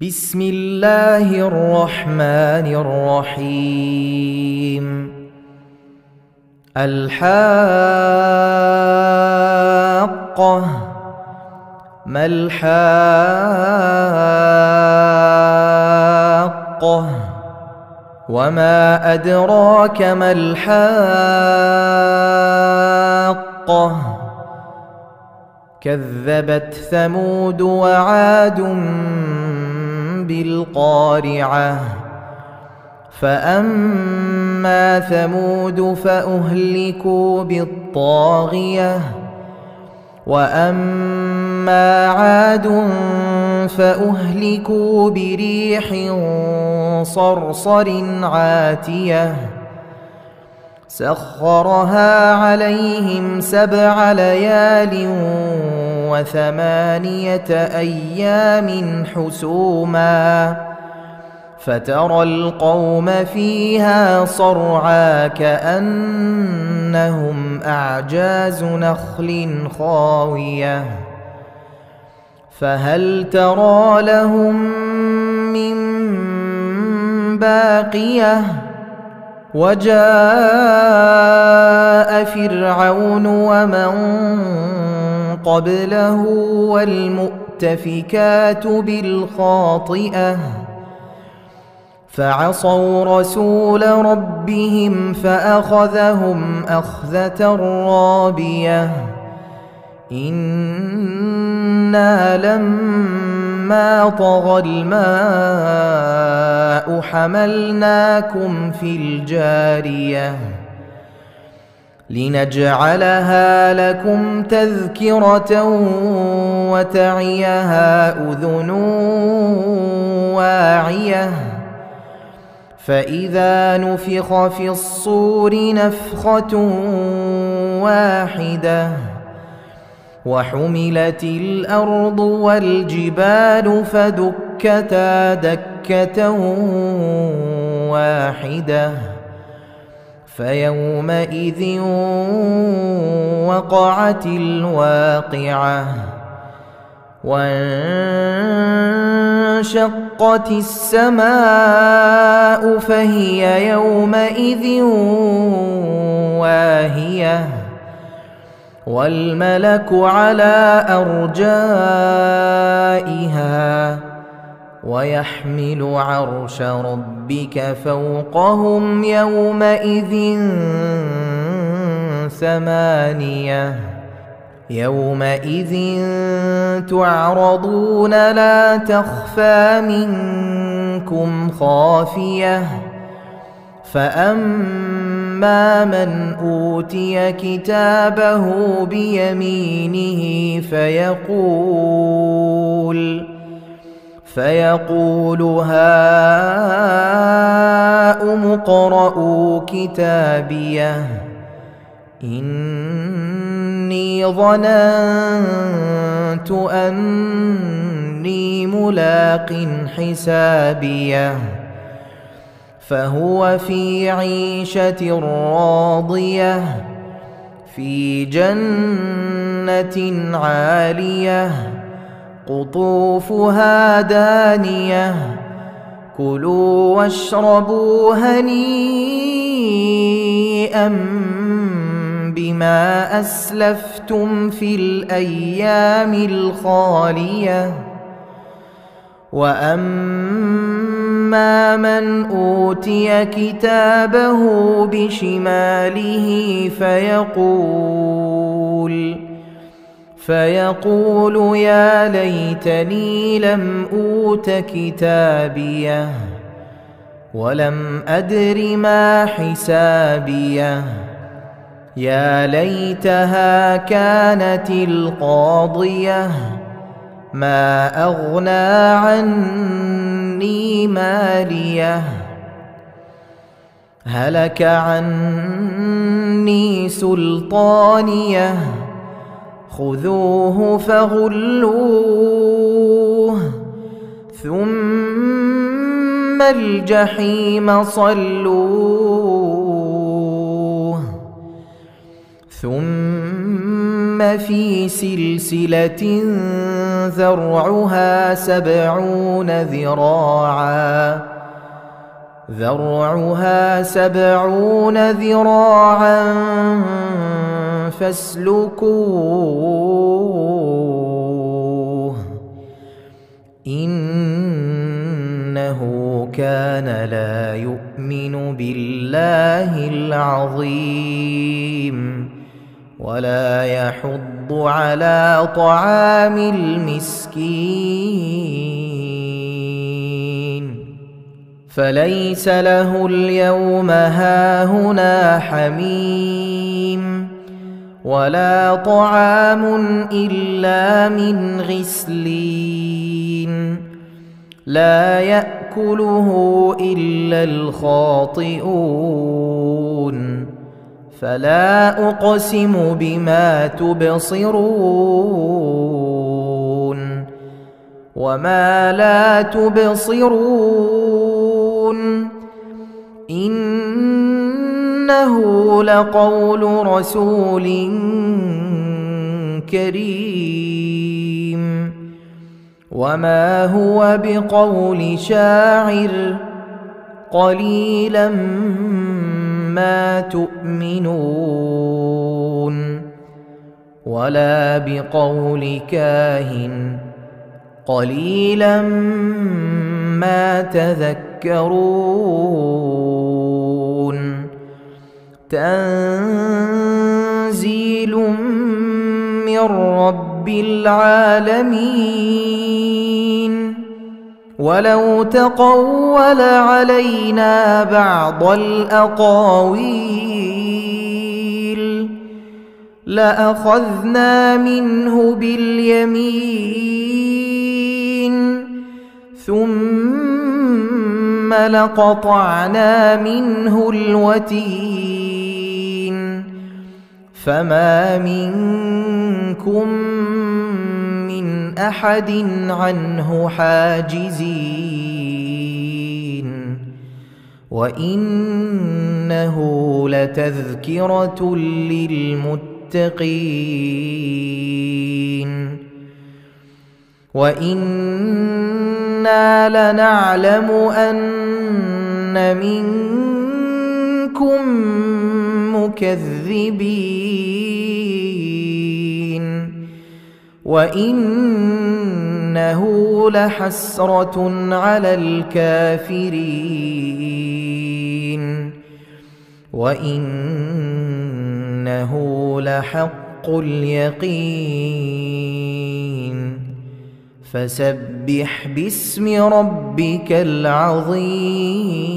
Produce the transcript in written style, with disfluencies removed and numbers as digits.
بسم الله الرحمن الرحيم. الحاقة. ما الحاقة؟ وما أدراك ما الحاقة؟ كذبت ثمود وعاد بالقارعة. فأما ثمود فأهلكوا بالطاغية، وأما عاد فأهلكوا بريح صرصر عاتية سخرها عليهم 7 ليال و8 أيام حسوما، فترى القوم فيها صرعى كأنهم أعجاز نخل خاوية، فهل ترى لهم من باقية؟ وجاء فرعون ومن قبله والمؤتفكات بالخاطئة، فعصوا رسول ربهم فأخذهم أخذة رابية. إنا لما طغى الماء حملناكم في الجارية لنجعلها لكم تذكرة وتعيها أذن واعية. فإذا نفخ في الصور نفخة واحدة وحملت الأرض والجبال فدكتا دكة واحدة، فيومئذ وقعت الواقعة. وانشقت السماء فهي يومئذ واهية، والملك على أرجائها، ويحمل عرش ربك فوقهم يومئذ 8. يومئذ تعرضون لا تخفى منكم خافية. فأما من أوتي كتابه بيمينه فيقول هاؤم اقرءوا كتابيه إني ظننت أني ملاق حسابيه، فهو في عيشة راضية في جنة عالية قطوفها دانية. كلوا واشربوا هنيئا بما أسلفتم في الأيام الخالية. وأما من أوتي كتابه بشماله فيقول يا ليتني لم أوت كتابيه ولم أدر ما حسابيه، يا ليتها كانت القاضية ما أغنى عني ماليه، هلك عني سلطانيه، خذوه فغلوه ثم الجحيم صلوه، ثم في سلسلة ذرعها 70 ذراعا فاسلكوه إنه كان لا يؤمن بالله العظيم ولا يحض على طعام المسكين فليس له اليوم هاهنا حميم ولا طعام إلا من غسلين لا يأكله إلا الخاطئون فلا أقسم بما تبصرون وما لا تبصرون إنه لقول رسول كريم وما هو بقول شاعر قليلا ما تؤمنون ولا بقول كاهن قليلا ما تذكرون تنزيل من رب العالمين ولو تقول علينا بعض الأقاويل لأخذنا منه باليمين ثم لقطعنا منه الوتين فما منكم من أحد عنه حاجزين وإنه لتذكرة للمتقين وإنا لنعلم أن منكم مكذبين وإنه لحسرة على الكافرين وإنه لحق اليقين فسبح باسم ربك العظيم.